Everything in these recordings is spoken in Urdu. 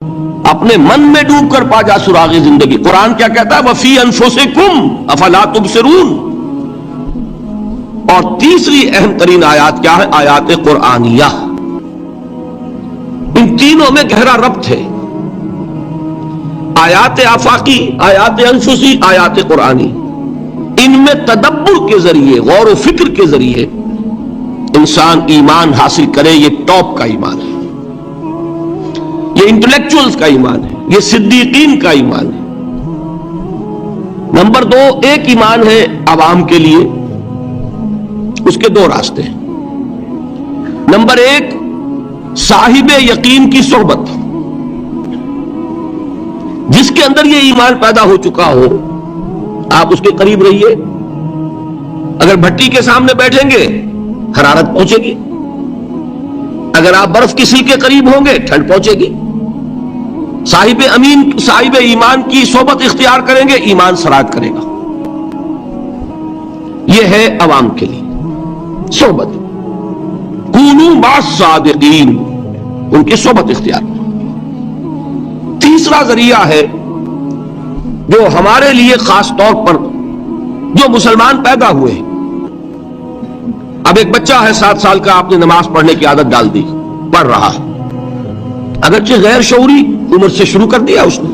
اپنے من میں ڈوب کر پا جا سراغ زندگی. قرآن کیا کہتا ہے؟ وفی انفسکم افلا تبصرون. اور تیسری اہم ترین آیات کیا ہے؟ آیات قرآنیہ. ان تینوں میں گہرا ربط ہے. آیات آفاقی، آیات انفسی، آیات قرآنی. ان میں تدبر کے ذریعے، غور و فکر کے ذریعے انسان ایمان حاصل کرے. یہ ٹاپ کا ایمان ہے، یہ انٹلیکچوئلز کا ایمان ہے، یہ صدیقین کا ایمان ہے. نمبر 2، ایک ایمان ہے عوام کے لیے، اس کے دو راستے ہیں. نمبر 1، صاحب یقین کی صحبت. جس کے اندر یہ ایمان پیدا ہو چکا ہو، آپ اس کے قریب رہیے. اگر بھٹی کے سامنے بیٹھیں گے حرارت پہنچے گی، اگر آپ برف کی سل کے قریب ہوں گے ٹھنڈ پہنچے گی. صاحب ایمان کی صحبت اختیار کریں گے، ایمان سرایت کرے گا. یہ ہے عوام کے لیے صحبت. کونوا مع الصادقین، ان کی صحبت اختیار. تیسرا ذریعہ ہے جو ہمارے لیے خاص طور پر جو مسلمان پیدا ہوئے. اب ایک بچہ ہے 7 سال کا، آپ نے نماز پڑھنے کی عادت ڈال دی، پڑھ رہا ہے، اگرچہ غیر شعوری عمر سے شروع کر دیا اس نے.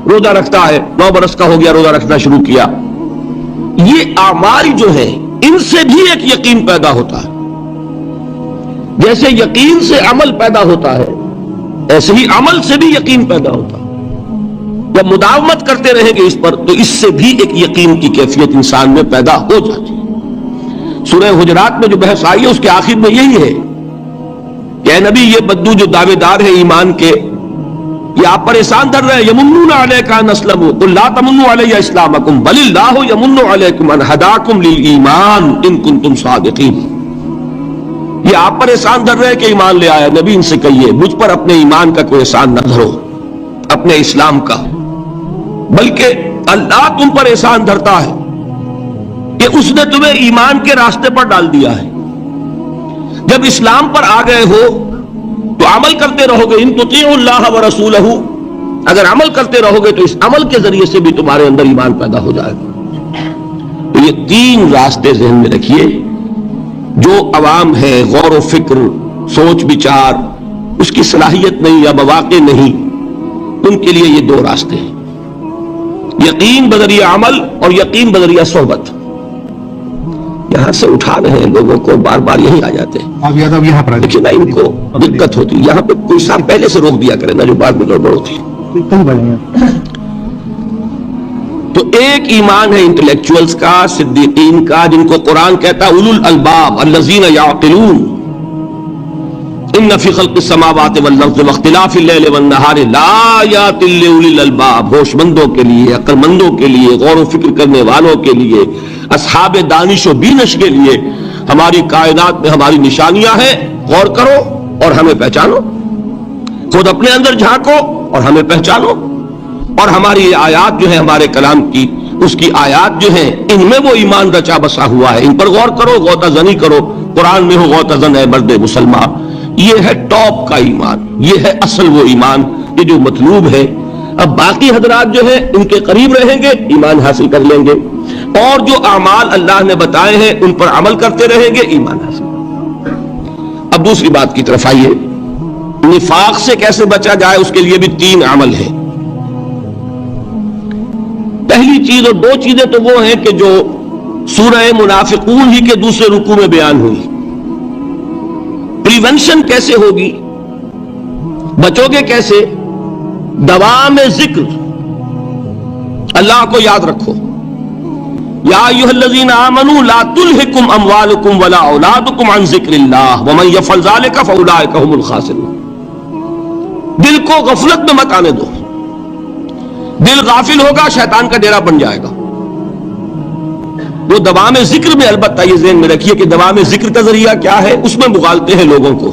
روزہ رکھتا ہے، 9 برس کا ہو گیا، روزہ رکھنا شروع کیا. یہ اعمال جو ہیں ان سے بھی ایک یقین پیدا ہوتا ہے. جیسے یقین سے عمل پیدا ہوتا ہے، ایسے ہی عمل سے بھی یقین پیدا ہوتا ہے. جب مداومت کرتے رہیں گے اس پر تو اس سے بھی ایک یقین کی کیفیت انسان میں پیدا ہو جاتی ہے. سورہ حجرات میں جو بحث آئی ہے اس کے آخر میں یہی ہے کہ اے نبی، یہ بدو جو دعوے دار ہیں ایمان کے، یہ آپ پر احسان دھر رہے ہیں. یمنون علیک ان اسلموا قل لا تمنوا علی اسلامکم بل اللہ یمن علیکم ان ہداکم للایمان ان کنتم صادقین. یہ آپ پر احسان دھر رہے ہیں کہ ایمان لے آیا. نبی ان سے کہیے مجھ پر اپنے ایمان کا کوئی احسان نہ دھرو، اپنے اسلام کا، بلکہ اللہ تم پر احسان دھرتا ہے کہ اس نے تمہیں ایمان کے راستے پر ڈال دیا ہے. جب اسلام پر آ گئے ہو تو عمل کرتے رہو گے. ان تطیعوا اللہ ورسولہ، اگر عمل کرتے رہو گے تو اس عمل کے ذریعے سے بھی تمہارے اندر ایمان پیدا ہو جائے گا. تو یہ 3 راستے ذہن میں رکھیے. جو عوام ہے، غور و فکر، سوچ بچار، اس کی صلاحیت نہیں یا مواقع نہیں، ان کے لیے یہ 2 راستے ہیں، یقین بذریعہ عمل اور یقین بذریعہ صحبت. یہاں سے اٹھا رہے ہیں لوگوں کو، بار بار یہی آ جاتے ہیں. یہاں پر لیکن ان کو دقت ہوتی ہے. یہاں پہ کوئی صاحب پہلے سے روک دیا کرے نا، جو بعد میں گڑبڑ ہوتی ہے. تو ایک ایمان ہے انٹلیکچوئلز کا، صدیقین کا، جن کو قرآن کہتا ہے اولو الالباب الذین یعقلون. ان فی خلق السماوات والارض واختلاف اللیل والنہار لآیات لأولی الالباب. ہوش مندوں کے لیے، عقل مندوں کے لیے، غور و فکر کرنے والوں کے لیے، اصحاب دانش و بینش کے لیے ہماری کائنات میں ہماری نشانیاں ہیں. غور کرو اور ہمیں پہچانو، خود اپنے اندر جھانکو اور ہمیں پہچانو. اور ہماری یہ آیات جو ہیں ہمارے کلام کی، اس کی آیات جو ہیں ان میں وہ ایمان رچا بسا ہوا ہے. ان پر غور کرو، غوطہ زنی کرو. قرآن میں ہو غوطہ زن ہے مرد مسلمان. یہ ہے ٹاپ کا ایمان، یہ ہے اصل وہ ایمان یہ جو مطلوب ہے. اب باقی حضرات جو ہیں ان کے قریب رہیں گے، ایمان حاصل کر لیں گے، اور جو اعمال اللہ نے بتائے ہیں ان پر عمل کرتے رہیں گے، ایمان حاصل. اب دوسری بات کی طرف آئیے. نفاق سے کیسے بچا جائے، اس کے لیے بھی 3 عمل ہیں. پہلی چیز، اور 2 چیزیں تو وہ ہیں کہ جو سورہ منافقون ہی کے دوسرے رکوع میں بیان ہوئی. پریونشن کیسے ہوگی، بچو گے کیسے؟ دوام ذکر، اللہ کو یاد رکھو. یا ایھا الذین آمنوا لا تلہکم اموالکم ولا اولادکم عن ذکر اللہ ومن یفعل ذلک فاولئک هم الخاسرون. دل کو غفلت میں مت آنے دو. دل غافل ہوگا شیطان کا ڈیرا بن جائے گا. وہ دوام ذکر میں، البتہ یہ ذہن میں رکھیے کہ دوام ذکر کا ذریعہ کیا ہے، اس میں مغالتے ہیں لوگوں کو.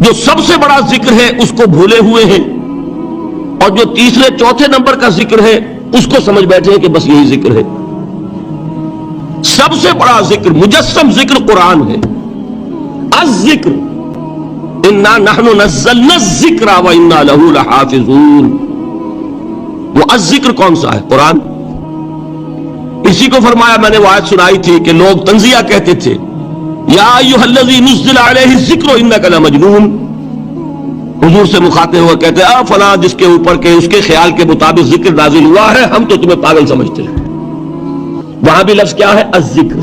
جو سب سے بڑا ذکر ہے اس کو بھولے ہوئے ہیں، اور جو تیسرے چوتھے نمبر کا ذکر ہے اس کو سمجھ بیٹھے ہیں کہ بس یہی ذکر ہے. سب سے بڑا ذکر، مجسم ذکر قرآن ہے. الذکر انا نحن نزلنا الذکر وانا لہ لحافظون. وہ الذکر کون سا ہے؟ قرآن. اسی کو فرمایا، میں نے وہ آیت سنائی تھی کہ لوگ تنزیہ کہتے تھے، یا ایھا الذی نزل علیہ الذکر انک لمجنون. حضور سے مخاطب ہوا کہتے ہیں فلاں جس کے اوپر کہ اس کے خیال کے مطابق ذکر نازل ہوا ہے، ہم تو تمہیں پاگل سمجھتے ہیں. وہاں بھی لفظ کیا ہے؟ الذکر.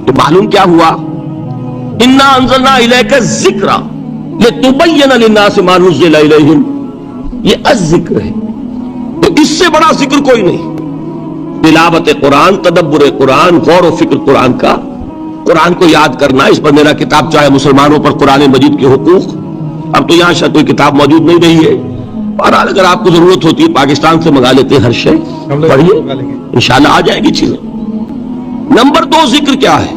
تو معلوم کیا ہوا؟ انا انزلنا الیک الذکر لتبین للناس ما نزل الیہم. یہ الذکر ہے، تو اس سے بڑا ذکر کوئی نہیں. تلاوت قرآن، تدبر قرآن، غور و فکر قرآن کا، قرآن کو یاد کرنا. اس پر میرا کتاب چاہے مسلمانوں پر قرآن مجید کے حقوق، اب تو یہاں شاید کوئی کتاب موجود نہیں رہی ہے، بہرحال اگر آپ کو ضرورت ہوتی ہے پاکستان سے منگا لیتے ہیں ہر شے، پڑھیے انشاءاللہ آ جائے گی چیزیں. نمبر 2 ذکر کیا ہے؟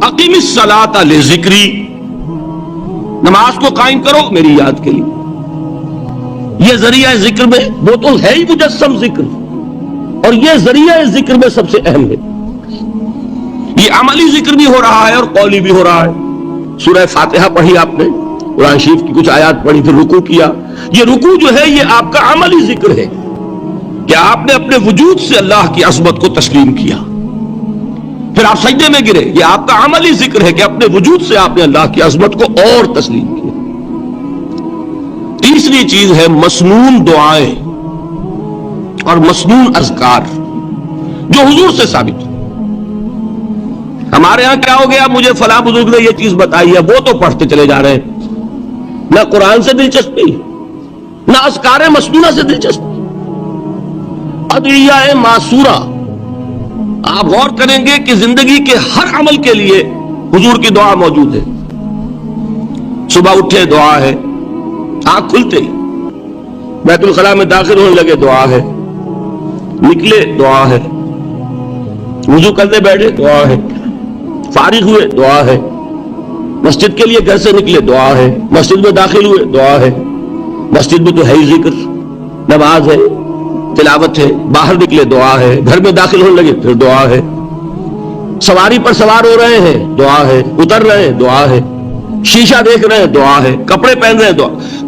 اقیم الصلاۃ لذکری. نماز کو قائم کرو میری یاد کے لیے. یہ ذریعہ ذکر میں وہ تو ہے ہی مجسم ذکر، اور یہ ذریعہ ذکر میں سب سے اہم ہے. یہ عملی ذکر بھی ہو رہا ہے اور قولی بھی ہو رہا ہے. سورہ فاتحہ پڑھی آپ نے، قرآن شریف کی کچھ آیات پڑھی، پھر رکوع کیا. یہ رکوع جو ہے یہ آپ کا عملی ذکر ہے کہ آپ نے اپنے وجود سے اللہ کی عظمت کو تسلیم کیا. پھر آپ سجدے میں گرے، یہ آپ کا عملی ذکر ہے کہ اپنے وجود سے آپ نے اللہ کی عظمت کو اور تسلیم کیا. تیسری چیز ہے مسنون دعائیں اور مسنون اذکار جو حضور سے ثابت ہے. ہمارے ہاں کیا ہو گیا؟ مجھے فلاں بزرگ نے یہ چیز بتائی ہے، وہ تو پڑھتے چلے جا رہے ہیں. نہ قرآن سے دلچسپی، نہ اذکار مسنونہ سے دلچسپی. ادعیہ معصورہ، آپ غور کریں گے کہ زندگی کے ہر عمل کے لیے حضور کی دعا موجود ہے. صبح اٹھے دعا ہے، آنکھ کھلتے ہی بیت الخلاء میں داخل ہونے لگے دعا ہے، نکلے دعا ہے، وضو کرنے بیٹھے دعا ہے، فارغ ہوئے دعا ہے، مسجد کے لیے گھر سے نکلے دعا ہے، مسجد میں داخل ہوئے دعا ہے. مسجد میں تو ہے ہی ذکر، نماز ہے، تلاوت ہے. باہر نکلے دعا ہے، گھر میں داخل ہونے لگے پھر دعا ہے. سواری پر سوار ہو رہے ہیں دعا ہے، اتر رہے ہیں دعا ہے، شیشہ دیکھ رہے ہیں دعا ہے، کپڑے پہن رہے ہیں دعا.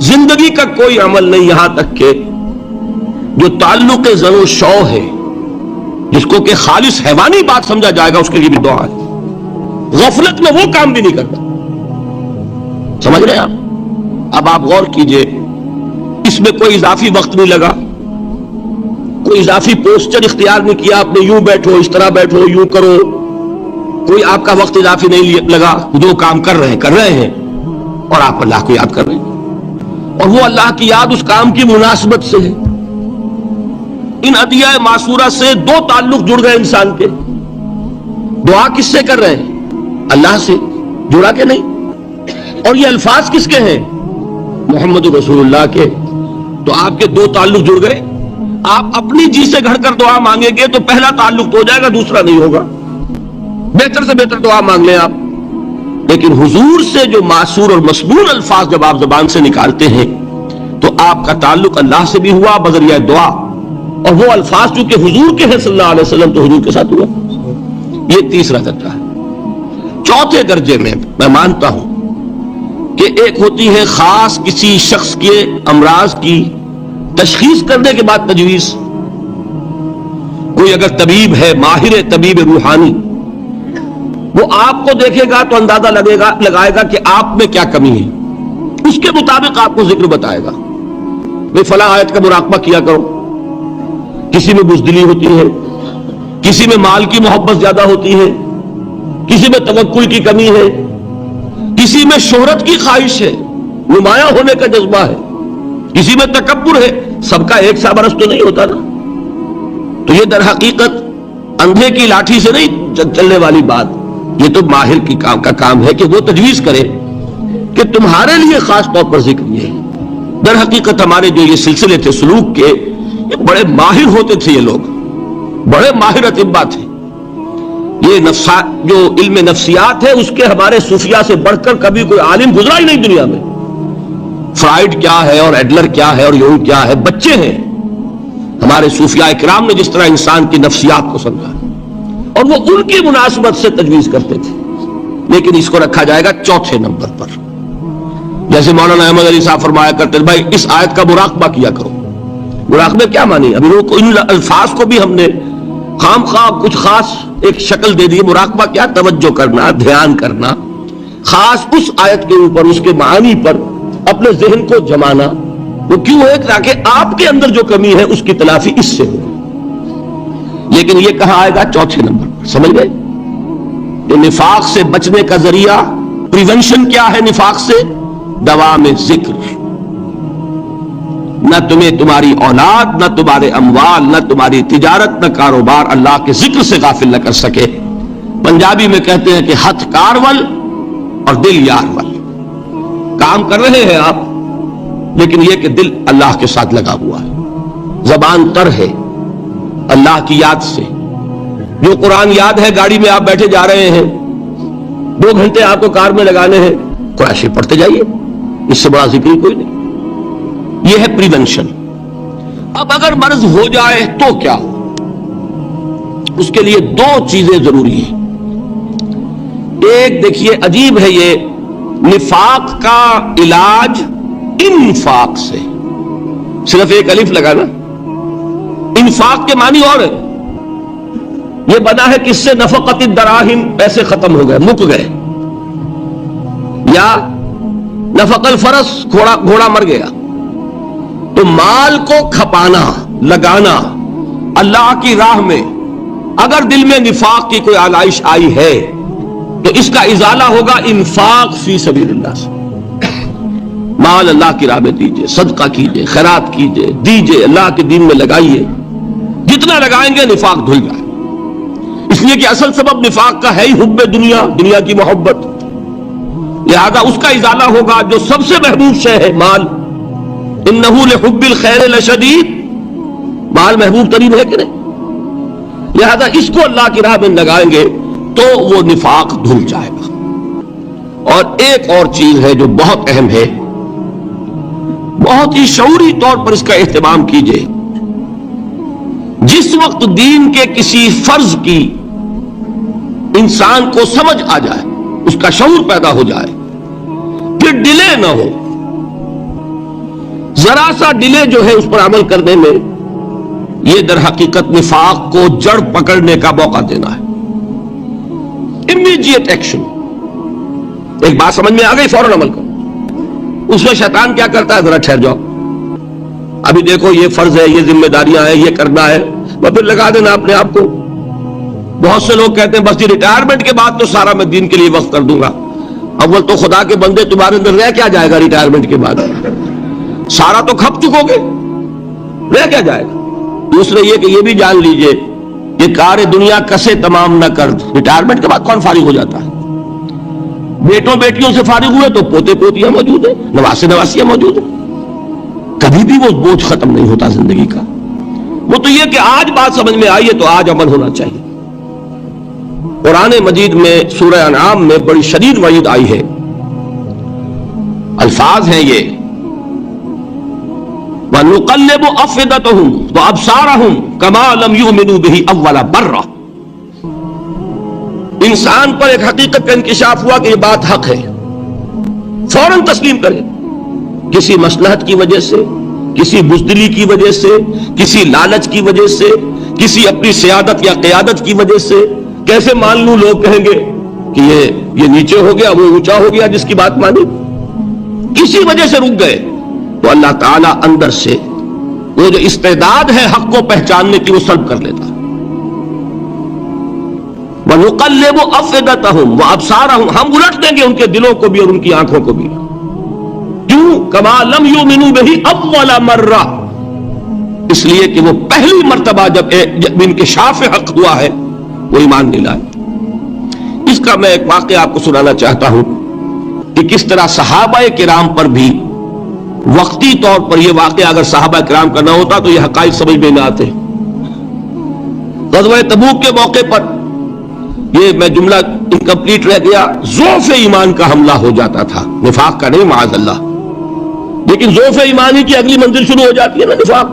زندگی کا کوئی عمل نہیں یہاں تک کہ جو تعلق زن و شو ہے، جس کو کہ خالص حیوانی بات سمجھا جائے گا، اس کے لیے بھی دعا ہے. غفلت میں وہ کام بھی نہیں کرتا. سمجھ رہے ہیں آپ؟ اب آپ غور کیجئے، اس میں کوئی اضافی وقت نہیں لگا، کوئی اضافی پوسچر اختیار نہیں کیا آپ نے، یوں بیٹھو، اس طرح بیٹھو، یوں کرو. کوئی آپ کا وقت اضافی نہیں لگا. جو کام کر رہے ہیں اور آپ اللہ کو یاد کر رہے ہیں، اور وہ اللہ کی یاد اس کام کی مناسبت سے ہے. ان ادعیہ معصورہ سے 2 تعلق جڑ گئے انسان کے. دعا کس سے کر رہے ہیں؟ اللہ سے. جڑا کہ نہیں؟ اور یہ الفاظ کس کے ہیں؟ محمد رسول اللہ کے. تو آپ کے 2 تعلق جڑ گئے. آپ اپنی جی سے گھڑ کر دعا مانگیں گے تو پہلا تعلق تو ہو جائے گا، دوسرا نہیں ہوگا. بہتر سے بہتر دعا مانگ لیں آپ. لیکن حضور سے جو معصور اور مسنون الفاظ جب آپ زبان سے نکالتے ہیں تو آپ کا تعلق اللہ سے بھی ہوا بذریعہ دعا، اور وہ الفاظ چونکہ حضور کے ہیں صلی اللہ علیہ وسلم تو حضور کے ساتھ ہوا. یہ تیسرا درجہ ہے. چوتھے درجے میں میں مانتا ہوں کہ ایک ہوتی ہے خاص کسی شخص کے امراض کی تشخیص کرنے کے بعد تجویز. کوئی اگر طبیب ہے، ماہر طبیب روحانی، وہ آپ کو دیکھے گا تو اندازہ لگائے گا کہ آپ میں کیا کمی ہے، اس کے مطابق آپ کو ذکر بتائے گا. بھئی فلاں آیت کا مراقبہ کیا کرو. کسی میں بزدلی ہوتی ہے، کسی میں مال کی محبت زیادہ ہوتی ہے، کسی میں توکل کی کمی ہے، کسی میں شہرت کی خواہش ہے، نمایاں ہونے کا جذبہ ہے، کسی میں تکبر ہے. سب کا ایک سا برس تو نہیں ہوتا نا. تو یہ در حقیقت اندھے کی لاٹھی سے نہیں چلنے والی بات. یہ تو ماہر کی کا کام ہے کہ وہ تجویز کرے کہ تمہارے لیے خاص طور پر ذکر یہ ہے. در حقیقت ہمارے جو یہ سلسلے تھے سلوک کے، یہ بڑے ماہر ہوتے تھے، یہ لوگ بڑے ماہر اطباء تھے. یہ جو علم نفسیات ہے اس کے ہمارے صوفیاء سے بڑھ کر کبھی کوئی عالم گزرا ہی نہیں دنیا میں. فرائیڈ کیا ہے اور ایڈلر کیا ہے اور یونگ کیا ہے، بچے ہیں. ہمارے صوفیاء اکرام نے جس طرح انسان کی نفسیات کو سمجھا اور وہ ان کی مناسبت سے تجویز کرتے تھے. لیکن اس کو رکھا جائے گا چوتھے نمبر پر. جیسے مولانا احمد علی صاحب فرمایا کرتے بھائی اس آیت کا مراقبہ کیا کرو. مراقبے کیا مانی؟ ابھی ان الفاظ کو بھی ہم نے خام خواہ کچھ خاص ایک شکل دے دی. مراقبہ کیا؟ توجہ کرنا، دھیان کرنا، خاص اس آیت کے اوپر، اس کے معانی پر اپنے ذہن کو جمانا. وہ کیوں ہے؟ تاکہ آپ کے اندر جو کمی ہے اس کی تلافی اس سے ہو. لیکن یہ کہاں آئے گا؟ چوتھے نمبر پر. سمجھ گئے کہ نفاق سے بچنے کا ذریعہ، پریونشن کیا ہے نفاق سے؟ دوام ذکر. نہ تمہیں تمہاری اولاد، نہ تمہارے اموال، نہ تمہاری تجارت، نہ کاروبار اللہ کے ذکر سے غافل نہ کر سکے. پنجابی میں کہتے ہیں کہ ہتھ کارول اور دل یارول. کام کر رہے ہیں آپ، لیکن یہ کہ دل اللہ کے ساتھ لگا ہوا ہے. زبان تر ہے اللہ کی یاد سے. جو قرآن یاد ہے، گاڑی میں آپ بیٹھے جا رہے ہیں، 2 گھنٹے آپ کو کار میں لگانے ہیں، قرآن شریف پڑھتے جائیے. اس سے بڑا ذکر کوئی نہیں. یہ ہے پریونشن. اب اگر مرض ہو جائے تو کیا ہو؟ اس کے لیے 2 چیزیں ضروری ہیں. ایک دیکھیے عجیب ہے، یہ نفاق کا علاج انفاق سے. صرف ایک الف لگانا. انفاق کے معنی اور ہے. یہ بنا ہے کس سے؟ نفقت الدراہم، پیسے ختم ہو گئے، مک گئے. یا نفق الفرس، گھوڑا مر گیا. تو مال کو کھپانا، لگانا اللہ کی راہ میں. اگر دل میں نفاق کی کوئی آلائش آئی ہے تو اس کا ازالہ ہوگا انفاق فی سبیل اللہ سے. مال اللہ کی راہ میں دیجئے، صدقہ کیجئے، خیرات کیجئے، دیجئے، اللہ کے دین میں لگائیے. جتنا لگائیں گے نفاق دھل جائے. اس لیے کہ اصل سبب نفاق کا ہے ہی حب دنیا، دنیا کی محبت. لہذا اس کا ازالہ ہوگا. جو سب سے محبوب شے ہے مال، انہ لحب الخیر لشدید، مال محبوب ترین ہے کہ نہیں؟ لہذا اس کو اللہ کی راہ میں لگائیں گے تو وہ نفاق دھل جائے گا. اور ایک اور چیز ہے جو بہت اہم ہے، بہت ہی شعوری طور پر اس کا اہتمام کیجئے. جس وقت دین کے کسی فرض کی انسان کو سمجھ آ جائے، اس کا شعور پیدا ہو جائے، پھر ڈیلے نہ ہو. ذرا سا ڈیلے جو ہے اس پر عمل کرنے میں، یہ در حقیقت نفاق کو جڑ پکڑنے کا موقع دینا ہے. Immediate action. ایک بات سمجھ میں آ گئی، فوراً عمل کرو. اس میں شیطان کیا کرتا ہے؟ ذرا ٹھہر جاؤ، ابھی دیکھو یہ فرض ہے، یہ ذمہ داریاں ہیں، یہ کرنا ہے، اور پھر لگا دینا اپنے آپ کو. بہت سے لوگ کہتے ہیں بس یہ ریٹائرمنٹ کے بعد تو سارا میں دین کے لیے وقف کر دوں گا. اول تو خدا کے بندے تمہارے اندر رہ کیا جائے گا ریٹائرمنٹ کے بعد؟ سارا تو کھپ چکو گے، رہ کیا جائے گا؟ دوسرے یہ کہ یہ بھی جان لیجئے کہ کار دنیا کسے تمام نہ کر. ریٹائرمنٹ کے بعد کون فارغ ہو جاتا ہے؟ بیٹوں بیٹیوں سے فارغ ہوئے تو پوتے پوتیاں موجود ہیں، نواسے نواسیاں موجود ہیں. کبھی بھی وہ بوجھ ختم نہیں ہوتا زندگی کا. وہ تو یہ کہ آج بات سمجھ میں آئی ہے تو آج عمل ہونا چاہیے. قرآن مجید میں سورہ انعام میں بڑی شدید وعید آئی ہے. الفاظ ہیں یہ، وَنُقَلِّبُ أَفْئِدَتَهُمْ وَأَبْصَارَهُمْ كَمَا لَمْ يُؤْمِنُوا بِهِ أَوَّلَ مَرَّةٍ. انسان پر ایک حقیقت کا انکشاف ہوا کہ یہ بات حق ہے، فوراً تسلیم کرے. کسی مصلحت کی وجہ سے، کسی بزدلی کی وجہ سے، کسی لالچ کی وجہ سے، کسی اپنی سیادت یا قیادت کی وجہ سے کیسے مان لوں؟ لوگ کہیں گے کہ یہ نیچے ہو گیا، وہ اونچا ہو گیا جس کی بات مانی. کسی وجہ سے رک گئے تو اللہ تعالیٰ اندر سے وہ جو استعداد ہے حق کو پہچاننے کی وہ سلب کر لیتا. وَنُقَلِّبُ أَفْئِدَتَهُمْ وَأَبْصَارَهُمْ، ہم الٹ دیں گے ان کے دلوں کو بھی اور ان کی آنکھوں کو بھی. کیوں؟ كَمَا لَمْ يُؤْمِنُوا بِهِ أَوَّلَ مَرَّةٍ، اس لیے کہ وہ پہلی مرتبہ جب انکشاف حق ہوا ہے وہ ایمان نہیں لائے. اس کا میں ایک واقعہ آپ کو سنانا چاہتا ہوں کہ کس طرح صحابہ کرام پر بھی وقتی طور پر یہ واقعہ اگر صحابہ کرام کا نہ ہوتا تو یہ حقائق سمجھ میں نہ آتے. غزوہ تبوک کے موقع پر یہ میں جملہ انکمپلیٹ رہ گیا، ضعف ایمان کا حملہ ہو جاتا تھا، نفاق کا نہیں معاذ اللہ. لیکن ضعف ایمانی کی اگلی منزل شروع ہو جاتی ہے نا نفاق.